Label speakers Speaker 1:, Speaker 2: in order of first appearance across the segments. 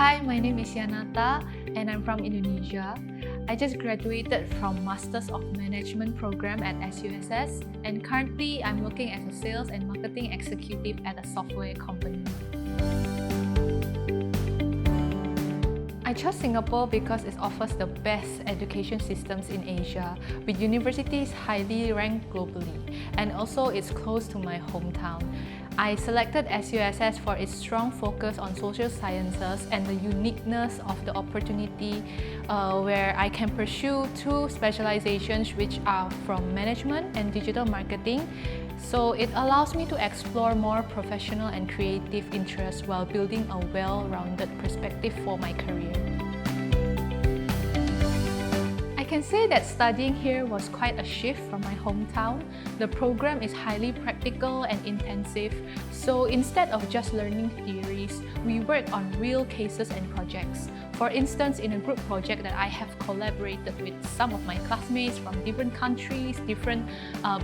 Speaker 1: Hi, my name is Yanata and I'm from Indonesia. I just graduated from Masters of Management program at SUSS and currently I'm working as a sales and marketing executive at a software company. I chose Singapore because it offers the best education systems in Asia, with universities highly ranked globally, and also it's close to my hometown. I selected SUSS for its strong focus on social sciences and the uniqueness of the opportunity where I can pursue two specializations which are from management and digital marketing. So it allows me to explore more professional and creative interests while building a well-rounded perspective for my career. I can say that studying here was quite a shift from my hometown. The program is highly practical and intensive, so instead of just learning theories, we work on real cases and projects. For instance, in a group project that I have collaborated with some of my classmates from different countries, different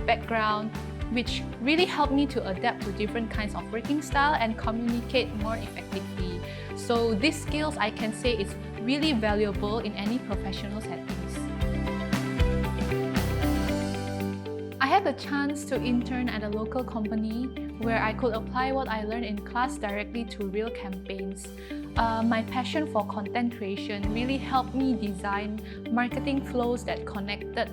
Speaker 1: backgrounds, which really helped me to adapt to different kinds of working style and communicate more effectively. So these skills, I can say, is really valuable in any professional settings. I had the chance to intern at a local company where I could apply what I learned in class directly to real campaigns. My passion for content creation really helped me design marketing flows that connected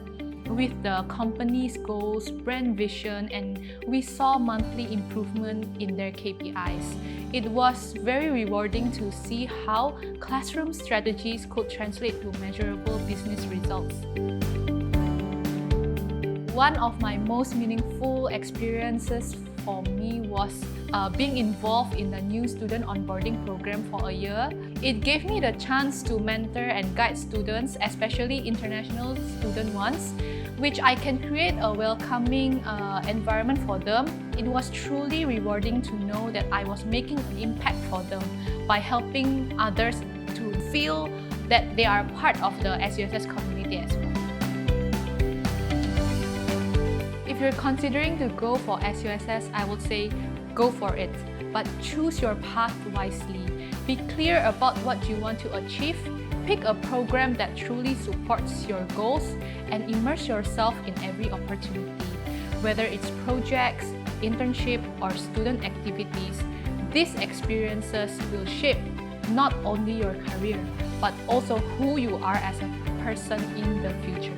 Speaker 1: with the company's goals, brand vision, and we saw monthly improvement in their KPIs. It was very rewarding to see how classroom strategies could translate to measurable business results. One of my most meaningful experiences for me was being involved in the new student onboarding program for a year. It gave me the chance to mentor and guide students, especially international student ones, which I can create a welcoming environment for them. It was truly rewarding to know that I was making an impact for them by helping others to feel that they are part of the SUSS community as well. If you're considering to go for SUSS, I would say go for it, but choose your path wisely. Be clear about what you want to achieve. Pick a program that truly supports your goals and immerse yourself in every opportunity. Whether it's projects, internship, or student activities, these experiences will shape not only your career, but also who you are as a person in the future.